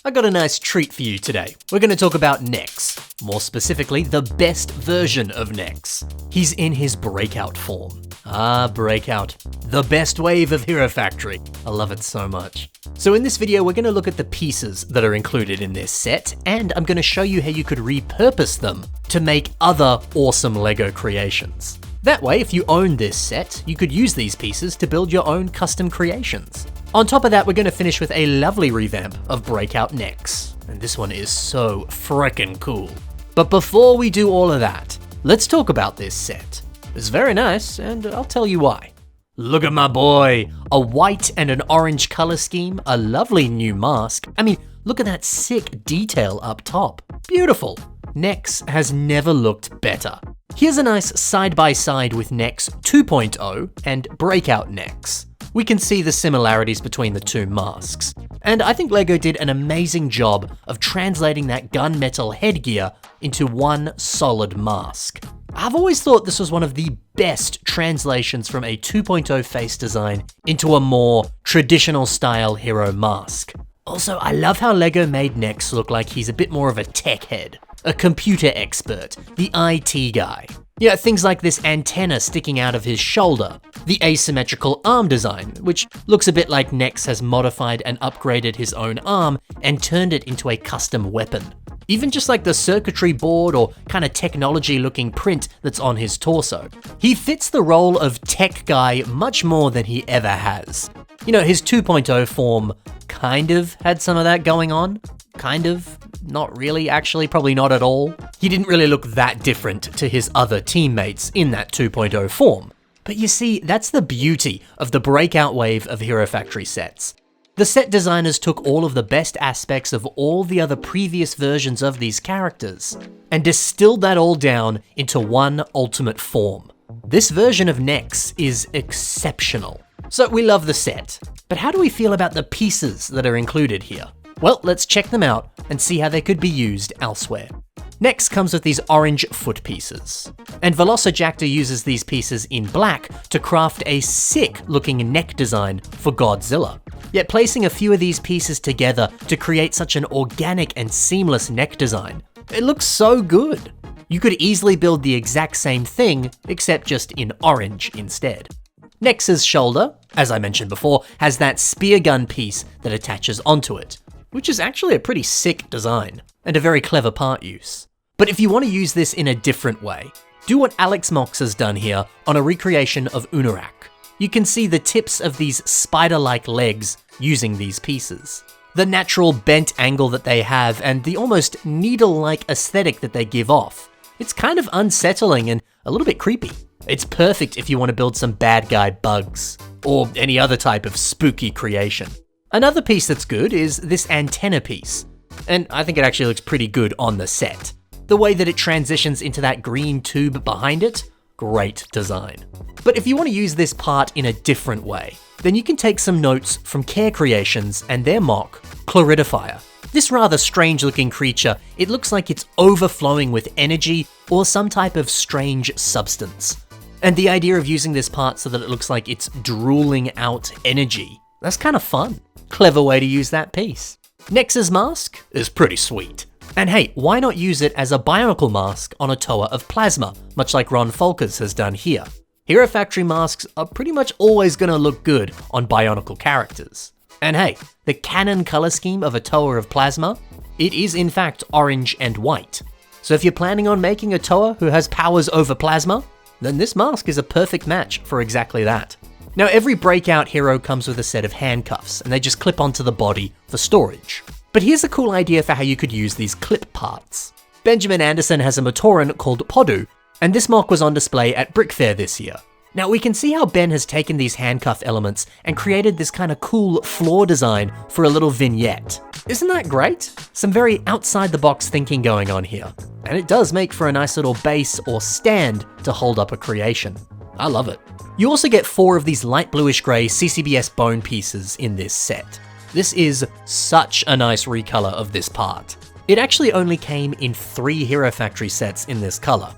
I got a nice treat for you today. We're going to talk about NEX, more specifically, the best version of NEX. He's in his Breakout form. Ah, Breakout, the best wave of Hero Factory. I love it so much. So in this video, we're going to look at the pieces that are included in this set, and I'm going to show you how you could repurpose them to make other awesome LEGO creations. That way, if you own this set, you could use these pieces to build your own custom creations. On top of that, we're going to finish with a lovely revamp of Breakout NEX, and this one is so frickin' cool. But before we do all of that, let's talk about this set. It's very nice, and I'll tell you why. Look at my boy! A white and an orange color scheme, a lovely new mask. I mean, look at that sick detail up top. Beautiful! NEX has never looked better. Here's a nice side-by-side with NEX 2.0 and Breakout NEX. We can see the similarities between the two masks. And I think LEGO did an amazing job of translating that gunmetal headgear into one solid mask. I've always thought this was one of the best translations from a 2.0 face design into a more traditional style hero mask. Also, I love how LEGO made NEX look like he's a bit more of a tech head, a computer expert, the IT guy. Yeah, things like this antenna sticking out of his shoulder, the asymmetrical arm design, which looks a bit like NEX has modified and upgraded his own arm and turned it into a custom weapon. Even just like the circuitry board or kind of technology looking print that's on his torso. He fits the role of tech guy much more than he ever has. You know, his 2.0 form kind of had some of that going on. Kind of. Not really, actually, probably not at all. He didn't really look that different to his other teammates in that 2.0 form. But you see, that's the beauty of the Breakout wave of Hero Factory sets. The set designers took all of the best aspects of all the other previous versions of these characters and distilled that all down into one ultimate form. This version of NEX is exceptional. So we love the set, but how do we feel about the pieces that are included here? Well, let's check them out and see how they could be used elsewhere. NEX comes with these orange foot pieces, and Velociraptor uses these pieces in black to craft a sick looking neck design for Godzilla. Yet placing a few of these pieces together to create such an organic and seamless neck design, it looks so good. You could easily build the exact same thing, except just in orange instead. NEX's shoulder, as I mentioned before, has that spear gun piece that attaches onto it, which is actually a pretty sick design, and a very clever part use. But if you want to use this in a different way, do what Alex MOCs has done here on a recreation of Unarak. You can see the tips of these spider-like legs using these pieces. The natural bent angle that they have and the almost needle-like aesthetic that they give off. It's kind of unsettling and a little bit creepy. It's perfect if you want to build some bad guy bugs, or any other type of spooky creation. Another piece that's good is this antenna piece, and I think it actually looks pretty good on the set. The way that it transitions into that green tube behind it, great design. But if you want to use this part in a different way, then you can take some notes from Care Creations and their mock, Chloridifier. This rather strange looking creature, it looks like it's overflowing with energy or some type of strange substance. And the idea of using this part so that it looks like it's drooling out energy, that's kind of fun. Clever way to use that piece. NEX's mask is pretty sweet. And hey, why not use it as a Bionicle mask on a tower of plasma, much like Ron Folkers has done here. Hero Factory masks are pretty much always gonna look good on Bionicle characters. And hey, the canon color scheme of a tower of plasma, it is in fact orange and white. So if you're planning on making a tower who has powers over plasma, then this mask is a perfect match for exactly that. Now every Breakout hero comes with a set of handcuffs, and they just clip onto the body for storage. But here's a cool idea for how you could use these clip parts. Benjamin Anderson has a Matoran called Podu, and this mock was on display at Brick Fair this year. Now we can see how Ben has taken these handcuff elements and created this kind of cool floor design for a little vignette. Isn't that great? Some very outside the box thinking going on here. And it does make for a nice little base or stand to hold up a creation. I love it. You also get 4 of these light bluish grey CCBS bone pieces in this set. This is such a nice recolor of this part. It actually only came in 3 Hero Factory sets in this color.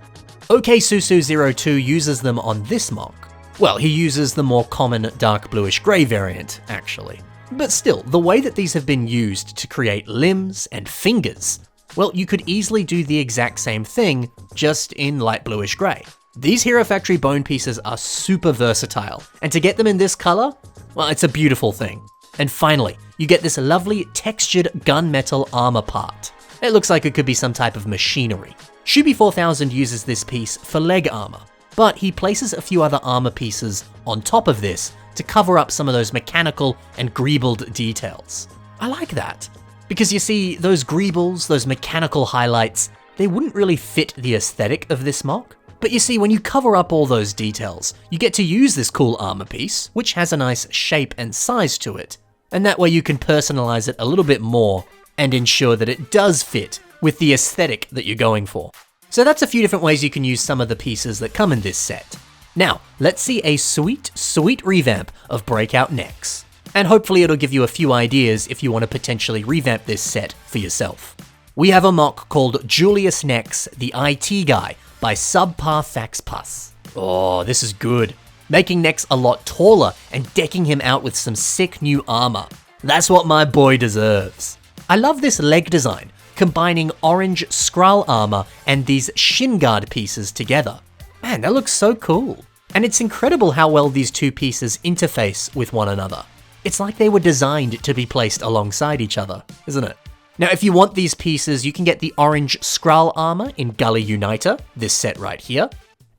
OKSusu02 uses them on this mock. Well, he uses the more common dark bluish grey variant, actually. But still, the way that these have been used to create limbs and fingers, well, you could easily do the exact same thing, just in light bluish grey. These Hero Factory bone pieces are super versatile, and to get them in this color, well, it's a beautiful thing. And finally, you get this lovely textured gunmetal armor part. It looks like it could be some type of machinery. Shubi 4000 uses this piece for leg armor, but he places a few other armor pieces on top of this to cover up some of those mechanical and greebled details. I like that, because you see, those greebles, those mechanical highlights, they wouldn't really fit the aesthetic of this MOC. But you see, when you cover up all those details, you get to use this cool armor piece, which has a nice shape and size to it. And that way you can personalize it a little bit more and ensure that it does fit with the aesthetic that you're going for. So that's a few different ways you can use some of the pieces that come in this set. Now, let's see a sweet, sweet revamp of Breakout NEX. And hopefully it'll give you a few ideas if you want to potentially revamp this set for yourself. We have a MOC called Julius NEX, the IT Guy, by Subpar Fax Pus. Oh, this is good. Making NEX a lot taller and decking him out with some sick new armor. That's what my boy deserves. I love this leg design, combining orange Skrull armor and these shin guard pieces together. Man, that looks so cool. And it's incredible how well these two pieces interface with one another. It's like they were designed to be placed alongside each other, isn't it? Now, if you want these pieces, you can get the orange Skrull armor in Gully Uniter, this set right here.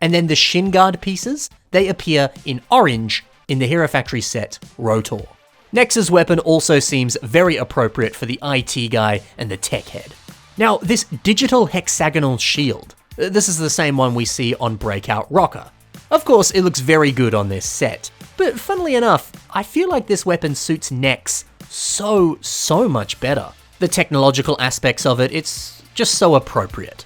And then the shin guard pieces, they appear in orange in the Hero Factory set Rotor. NEX's weapon also seems very appropriate for the IT guy and the tech head. Now, this digital hexagonal shield, this is the same one we see on Breakout Rocker. Of course, it looks very good on this set, but funnily enough, I feel like this weapon suits NEX so much better. The technological aspects of it, it's just so appropriate.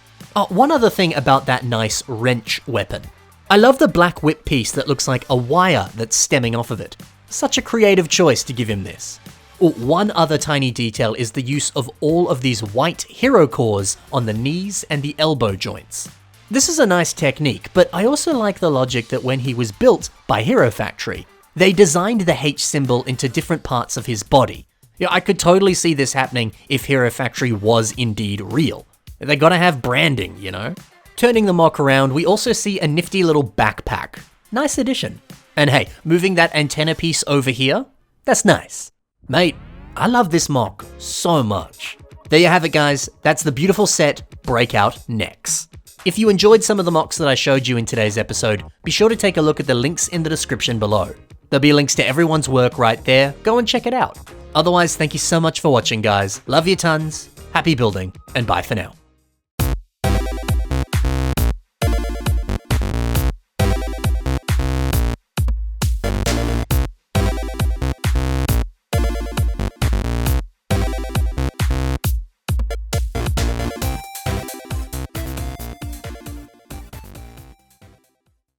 One other thing about that nice wrench weapon. I love the black whip piece that looks like a wire that's stemming off of it. Such a creative choice to give him this. One other tiny detail is the use of all of these white hero cores on the knees and the elbow joints. This is a nice technique, but I also like the logic that when he was built by Hero Factory, they designed the H symbol into different parts of his body. Yeah, I could totally see this happening if Hero Factory was indeed real. They gotta have branding, you know? Turning the MOC around, we also see a nifty little backpack. Nice addition. And hey, moving that antenna piece over here, that's nice. Mate, I love this MOC so much. There you have it, guys. That's the beautiful set, Breakout NEX. If you enjoyed some of the MOCs that I showed you in today's episode, be sure to take a look at the links in the description below. There'll be links to everyone's work right there. Go and check it out. Otherwise, thank you so much for watching, guys. Love you tons. Happy building, and bye for now.